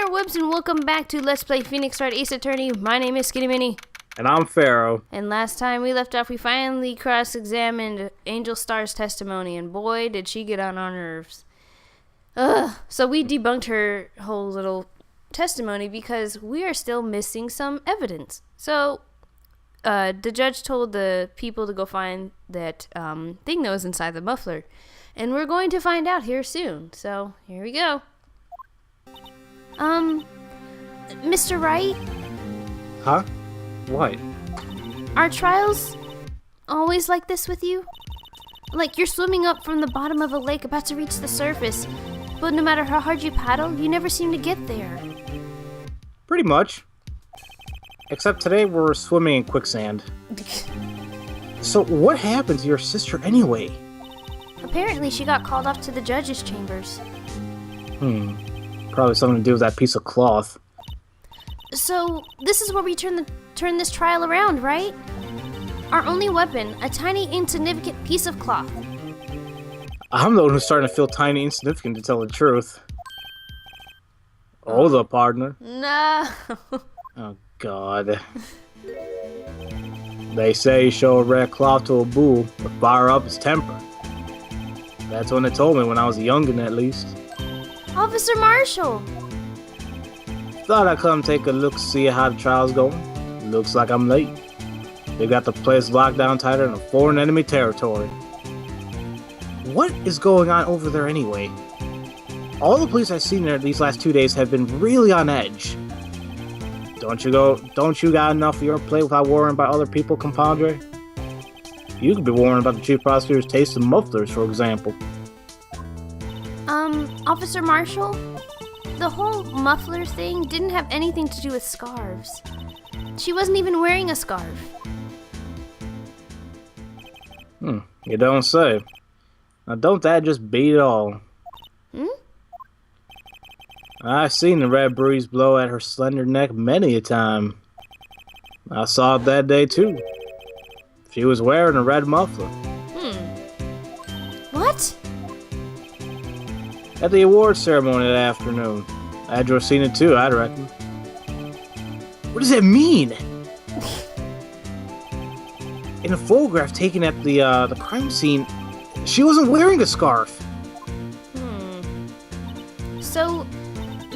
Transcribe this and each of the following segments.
there, Webs, and welcome back to Let's Play Phoenix Wright Ace Attorney. My name is Skinny Minnie. And I'm Pharaoh. And last time we left off, we finally cross-examined Angel Star's testimony, and boy, did she get on our nerves. So we debunked her whole little testimony because we are still missing some evidence. So the judge told the people to go find that thing that was inside the muffler. And we're going to find out here soon. So here we go. Mr. Wright? Huh? What? Are trials always like this with you? Like you're swimming up from the bottom of a lake about to reach the surface, but no matter how hard you paddle, you never seem to get there. Pretty much. Except today we're swimming in quicksand. So what happened to your sister anyway? Apparently she got called off to the judge's chambers. Probably something to do with that piece of cloth. So this is where we turn this trial around, right? Our only weapon, a tiny insignificant piece of cloth. I'm the one who's starting to feel tiny insignificant, to tell the truth. Hold up, partner. No. Oh, God. They say show a red cloth to a bull, but fire up his temper. That's what they told me when I was a youngin', at least. Officer Marshall! Thought I'd come take a look, see how the trial's going. Looks like I'm late. They got the place locked down tighter than a foreign enemy territory. What is going on over there anyway? All the police I've seen there these last 2 days have been really on edge. Don't you got enough of your plate without worrying about other people, compadre? You could be worrying about the chief prosecutor's taste in mufflers, for example. Officer Marshall? The whole muffler thing didn't have anything to do with scarves. She wasn't even wearing a scarf. You don't say. Now don't that just beat it all? I've seen the red breeze blow at her slender neck many a time. I saw it that day too. She was wearing a red muffler. What? At the awards ceremony that afternoon. Edgeworth seen it too, I'd reckon. What does it mean? In a photograph taken at the crime scene, she wasn't wearing a scarf. So,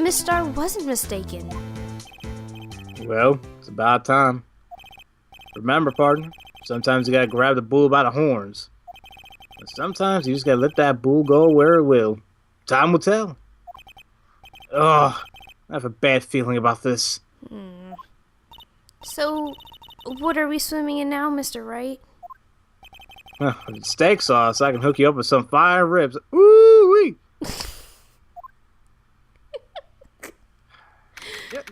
Miss Starr wasn't mistaken. Well, it's about time. Remember, partner, sometimes you gotta grab the bull by the horns. And sometimes you just gotta let that bull go where it will. Time will tell. Ugh, I have a bad feeling about this. So, what are we swimming in now, Mr. Wright? Steak sauce, I can hook you up with some fire ribs. Ooh-wee! Yeah,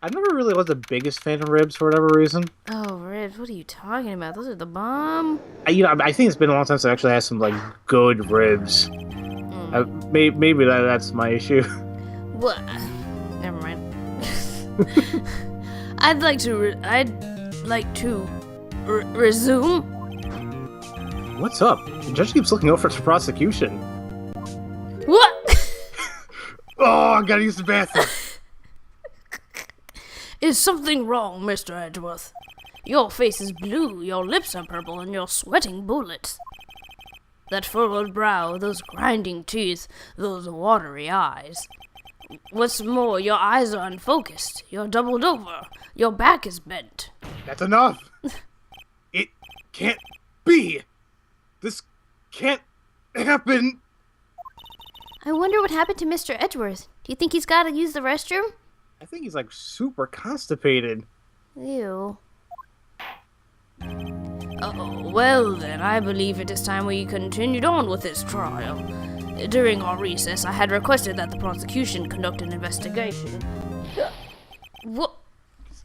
I never really was the biggest fan of ribs for whatever reason. Oh, ribs, what are you talking about? Those are the bomb. I think it's been a long time since I actually had some, good ribs. Maybe that's my issue. What? Never mind. I'd like to resume. What's up? The judge keeps looking over to prosecution. What? Oh, I gotta use the bathroom. Is something wrong, Mr. Edgeworth? Your face is blue, your lips are purple, and you're sweating bullets. That furrowed brow, those grinding teeth, those watery eyes. What's more, your eyes are unfocused. You're doubled over. Your back is bent. That's enough. It can't be. This can't happen. I wonder what happened to Mr. Edgeworth. Do you think he's got to use the restroom? I think he's super constipated. Ew. Well then, I believe it is time we continued on with this trial. During our recess, I had requested that the prosecution conduct an investigation. What?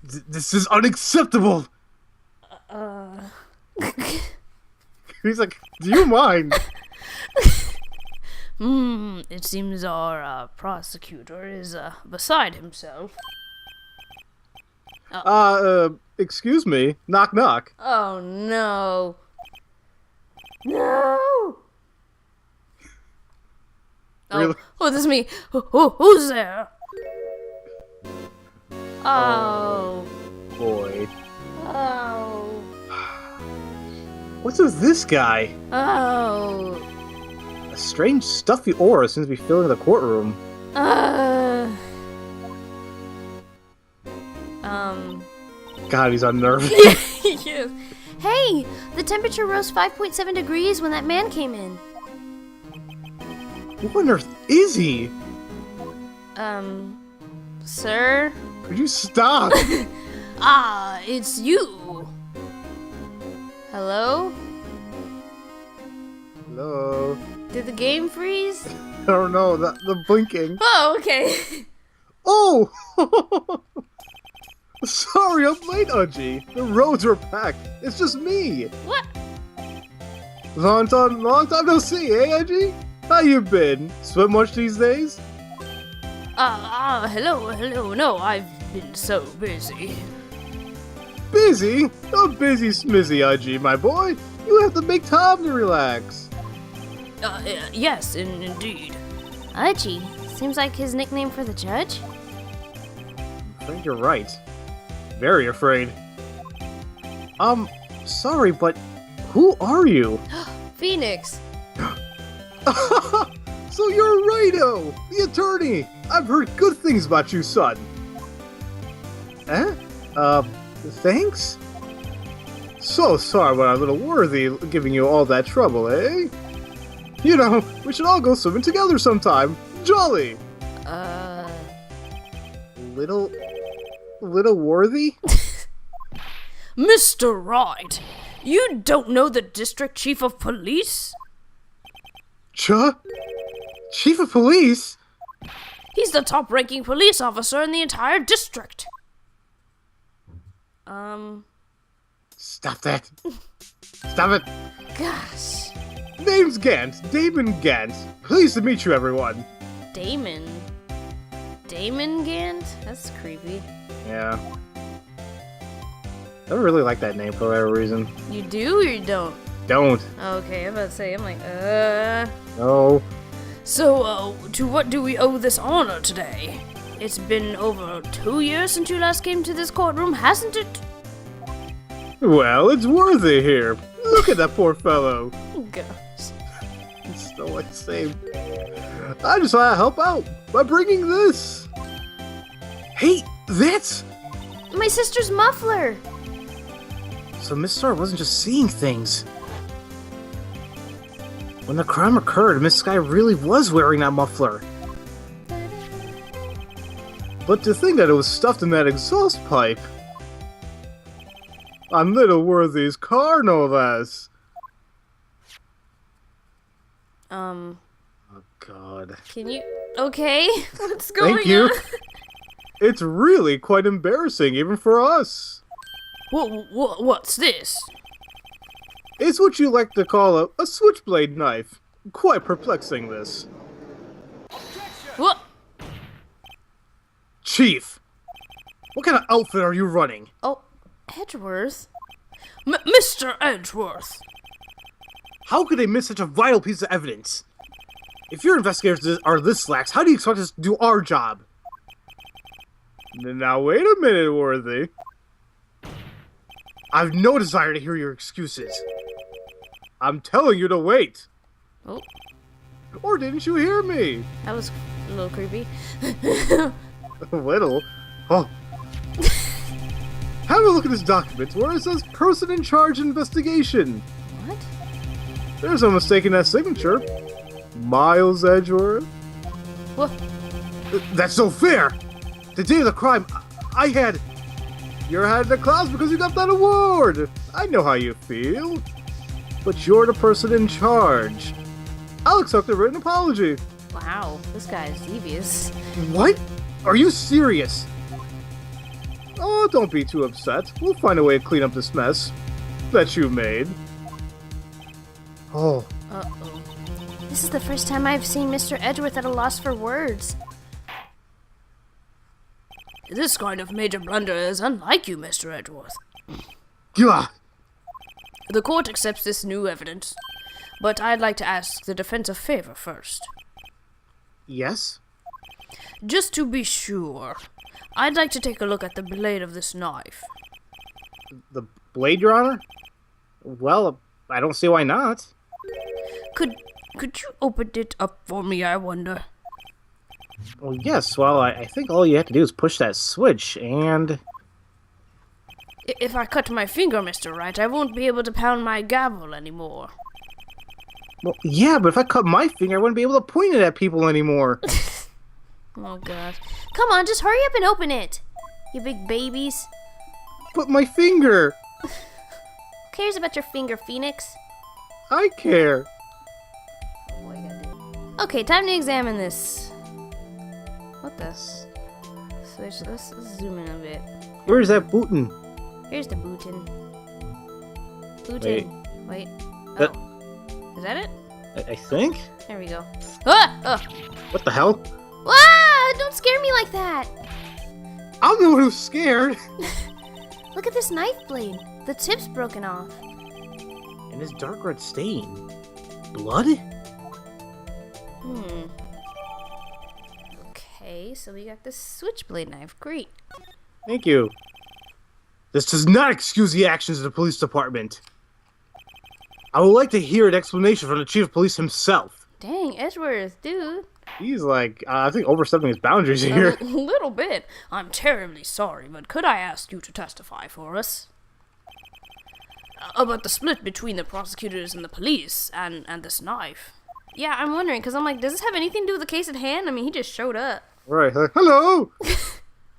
This is unacceptable! He's like, do you mind? It seems our prosecutor is beside himself. Excuse me. Knock, knock. Oh, no. No! Really? Oh, this is me. Who's there? Oh. Boy. Oh. What's with this guy? Oh. A strange stuffy aura seems to be filling the courtroom. God, he's unnerving. Yes. Hey, the temperature rose 5.7 degrees when that man came in. What on earth is he? Sir? Could you stop? It's you. Hello? Hello? Did the game freeze? I don't know, the blinking. Oh, okay. Oh! Sorry, I'm late, Udgy. The roads are packed. It's just me. What? Long time no see, eh, Udgy? How you been? Swim much these days? Hello. No, I've been so busy. Busy? Don't busy smizzy, Udgy, my boy. You have to make time to relax. Yes, indeed. Archie, seems like his nickname for the judge? I think you're right. Very afraid. Sorry, but who are you? Phoenix. So you're Righto, the attorney. I've heard good things about you, son. Eh? Thanks? So sorry about our little Worthy giving you all that trouble, eh? You know, we should all go swimming together sometime. Jolly! Little Worthy? Mr. Wright, you don't know the district chief of police? Chief of police? He's the top-ranking police officer in the entire district. Stop that. Stop it. Gosh. Name's Gant. Damon Gant. Pleased to meet you, everyone. Damon? Damon Gant? That's creepy. Yeah. I don't really like that name for whatever reason. You do or you don't? Don't. Okay, I'm about to say, No. So, to what do we owe this honor today? It's been over 2 years since you last came to this courtroom, hasn't it? Well, it's Worthy here. Look at that poor fellow. Gosh. He's still like the same. I just want to help out by bringing this. Hey, that's... My sister's muffler! So Miss Star wasn't just seeing things. When the crime occurred, Miss Sky really was wearing that muffler. But to think that it was stuffed in that exhaust pipe. On little Worthy's car, no less. Oh, God. Can you... Okay, what's going on? Thank you. It's really quite embarrassing, even for us. What's this? It's what you like to call a switchblade knife. Quite perplexing, this. What? Chief! What kind of outfit are you running? Oh, Edgeworth? Mr. Edgeworth! How could they miss such a vital piece of evidence? If your investigators are this lax, how do you expect us to do our job? Now wait a minute, Worthy. I've no desire to hear your excuses. I'm telling you to wait. Oh, Or didn't you hear me? that was a little creepy. A little? Oh. Have a look at this document where it says person in charge investigation. What? There's no mistaking that signature. Miles Edgeworth. What? That's so fair! The day of the crime, I had... You're head in the clouds because you got that award! I know how you feel. But you're the person in charge. I'll accept a written apology. Wow, this guy is devious. What? Are you serious? Oh, don't be too upset. We'll find a way to clean up this mess that you made. Oh. Uh-oh. This is the first time I've seen Mr. Edgeworth at a loss for words. This kind of major blunder is unlike you, Mr. Edgeworth. Gah! The court accepts this new evidence, but I'd like to ask the defense a favor first. Yes? Just to be sure, I'd like to take a look at the blade of this knife. The blade, Your Honor? Well, I don't see why not. Could you open it up for me, I wonder? Well, yes. Well, I think all you have to do is push that switch, and... If I cut my finger, Mr. Wright, I won't be able to pound my gavel anymore. Well, yeah, but if I cut my finger, I wouldn't be able to point it at people anymore. Oh, God. Come on, just hurry up and open it, you big babies. But my finger! Who cares about your finger, Phoenix? I care. What you gotta do? Okay, time to examine this. What the? Switch, let's zoom in a bit. Where's that button? Here's the button. Wait. That- Oh. Is that it? I think? There we go. Ah! What the hell? Ah! Don't scare me like that! I'm the one who's scared! Look at this knife blade. The tip's broken off. And this dark red stain. Blood? Okay, so we got this switchblade knife. Great. Thank you. This does not excuse the actions of the police department. I would like to hear an explanation from the chief of police himself. Dang, Edgeworth, dude. He's like, I think overstepping his boundaries here. A little bit. I'm terribly sorry, but could I ask you to testify for us? About the split between the prosecutors and the police, and this knife. Yeah, I'm wondering, because I'm like, does this have anything to do with the case at hand? I mean, he just showed up. Right, like, hello!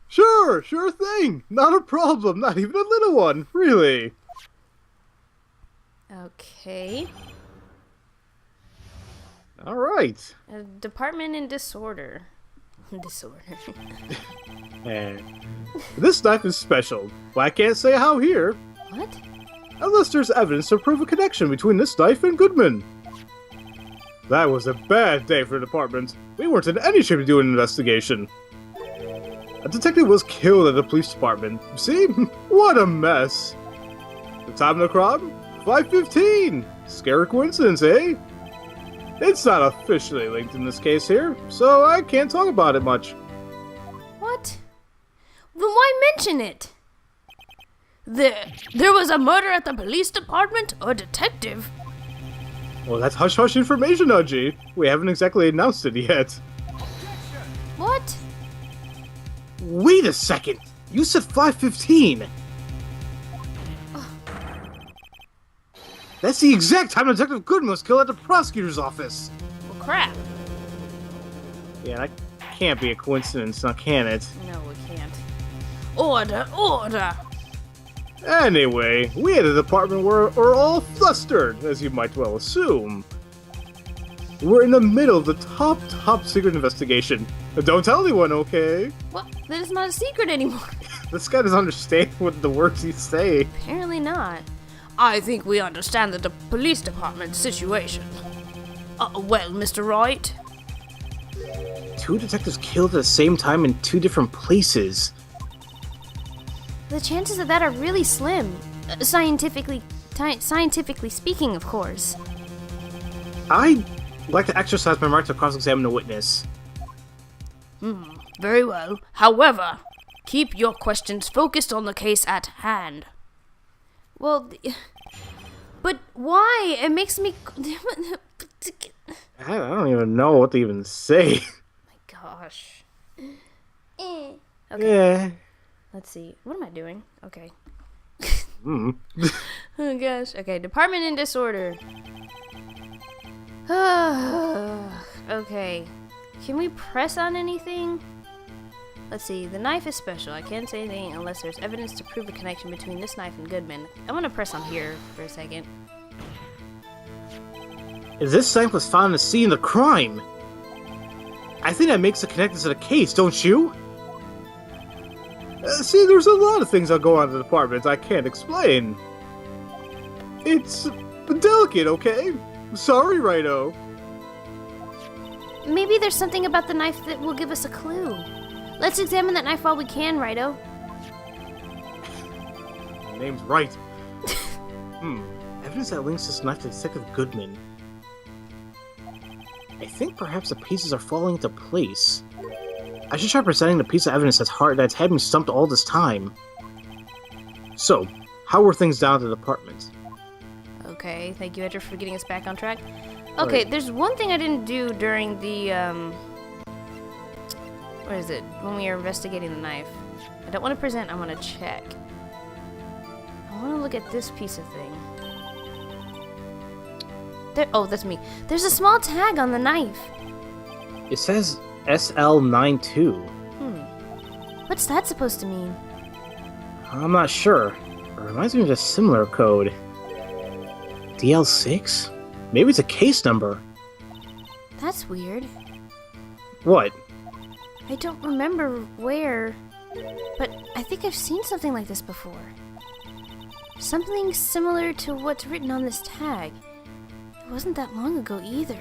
Sure thing. Not a problem, not even a little one, really. Okay. Alright. Department in disorder. Disorder. This knife is special, but I can't say how here. What? Unless there's evidence to prove a connection between this knife and Goodman. That was a bad day for the department. We weren't in any shape to do an investigation. A detective was killed at the police department. See? What a mess. The time of the crime? 5:15. Scary coincidence, eh? It's not officially linked in this case here, so I can't talk about it much. What? Then why mention it? There was a murder at the police department? A detective? Well, that's hush-hush information, Udgy. We haven't exactly announced it yet. What? Wait a second! You said 5:15! That's the exact time Detective Goodman was killed at the prosecutor's office! Well, crap. Yeah, that can't be a coincidence, now can it? No, we can't. Order! Anyway, we at the department were all flustered, as you might well assume. We're in the middle of the top secret investigation. Don't tell anyone, okay? What? That is not a secret anymore. This guy doesn't understand what the words he say. Apparently not. I think we understand the police department's situation. Well, Mr. Wright? Two detectives killed at the same time in two different places. The chances of that are really slim. Scientifically speaking, of course. I'd like to exercise my right to cross-examine a witness. Very well. However, keep your questions focused on the case at hand. Well, but why? It makes me... I don't even know what to even say. My gosh. Okay. Yeah. Let's see. What am I doing? Okay. Oh gosh. Okay, department in disorder. Okay. Can we press on anything? Let's see. The knife is special. I can't say anything unless there's evidence to prove a connection between this knife and Goodman. I want to press on here for a second. This knife was found in the scene of the crime. I think that makes a connection to the case, don't you? See, there's a lot of things that go on in the department I can't explain. It's delicate, okay? Sorry, Righto. Maybe there's something about the knife that will give us a clue. Let's examine that knife while we can, Righto. My name's Wright. Evidence that links this knife to Detective Goodman. I think perhaps the pieces are falling into place. I should try presenting the piece of evidence that's had me stumped all this time. So, how were things down at the department? Okay, thank you, Edgeworth, for getting us back on track. Okay, there's one thing I didn't do during the, what is it? When we were investigating the knife. I don't want to present, I want to check. I want to look at this piece of thing. There, oh, that's me. There's a small tag on the knife. It says SL92. What's that supposed to mean? I'm not sure. It reminds me of a similar code. DL6? Maybe it's a case number. That's weird. What? I don't remember where, but I think I've seen something like this before. Something similar to what's written on this tag. It wasn't that long ago either.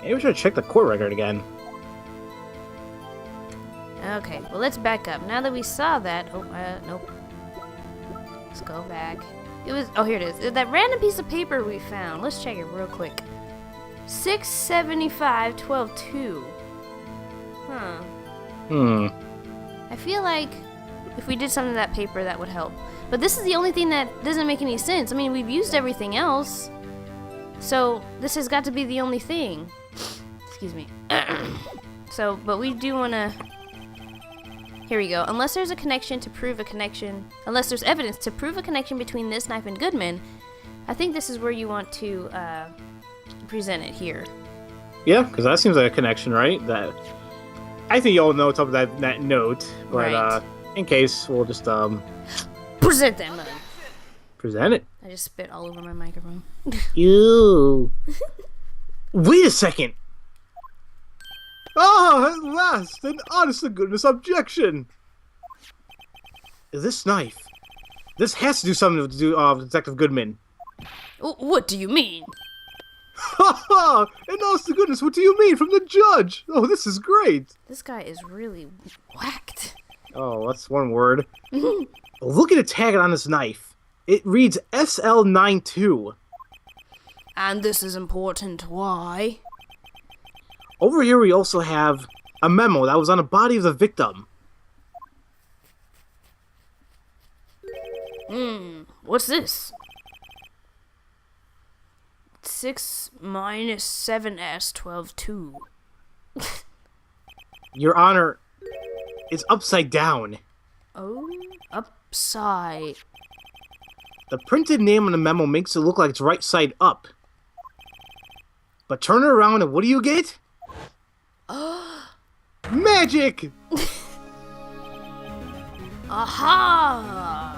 Maybe we should check the court record again. Okay, well, let's back up. Now that we saw that... Oh, nope. Let's go back. It was... Oh, here it is. That random piece of paper we found. Let's check it real quick. 675-12-2. Huh. I feel like if we did something to that paper, that would help. But this is the only thing that doesn't make any sense. I mean, we've used everything else. So, this has got to be the only thing. Excuse me. So, but we do want to... Here we go. Unless there's a connection to prove a connection... Unless there's evidence to prove a connection between this knife and Goodman, I think this is where you want to present it here. Yeah, because that seems like a connection, right? That I think you all know what's up with that note, but right. In case, we'll just present that mug. Present it. I just spit all over my microphone. Ew. Wait a second. Ah, at last, an honest-to-goodness objection. This knife. This has to do something to do with Detective Goodman. What do you mean? Ha ha! And honest-to-goodness, what do you mean from the judge? Oh, this is great. This guy is really whacked. Oh, that's one word. Look at the tag on this knife. It reads SL92. And this is important. Why? Over here we also have a memo that was on the body of the victim. What's this? 6 minus 7s 12-2. Your Honor, it's upside down. Oh, upside. The printed name on the memo makes it look like it's right side up. But turn it around and what do you get? Magic! Aha!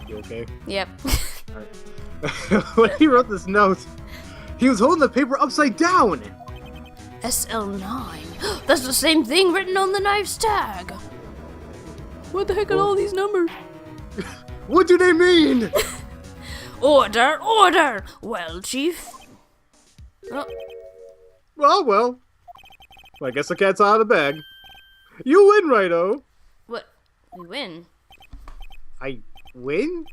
You okay? Yep. Alright. When he wrote this note, he was holding the paper upside down! SL9. That's the same thing written on the knife's tag. What the heck are all these numbers? What do they mean? Order, order! Well, Chief. Oh. Well. I guess the cat's out of the bag. You win, Righto. What? We win? I win?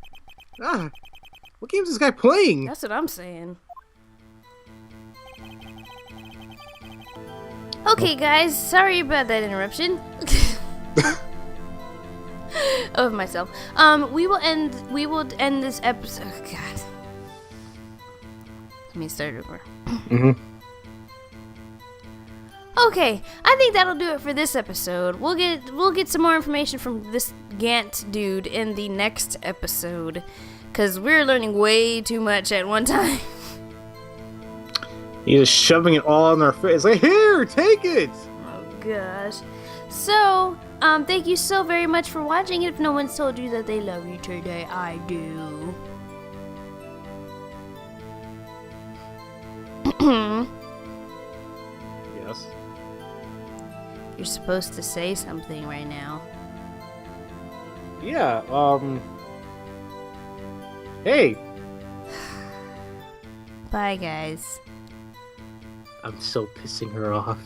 What game is this guy playing? That's what I'm saying. Okay, guys, sorry about that interruption. Of myself. We will end this episode. Oh, God. Let me start over. Okay, I think that'll do it for this episode. We'll get some more information from this Gant dude in the next episode, cause we're learning way too much at one time. He's just shoving it all in our face. Like, here, take it. Oh gosh. So, thank you so very much for watching. If no one's told you that they love you today, I do. Yes. You're supposed to say something right now. Yeah, Hey! Bye, guys. I'm so pissing her off.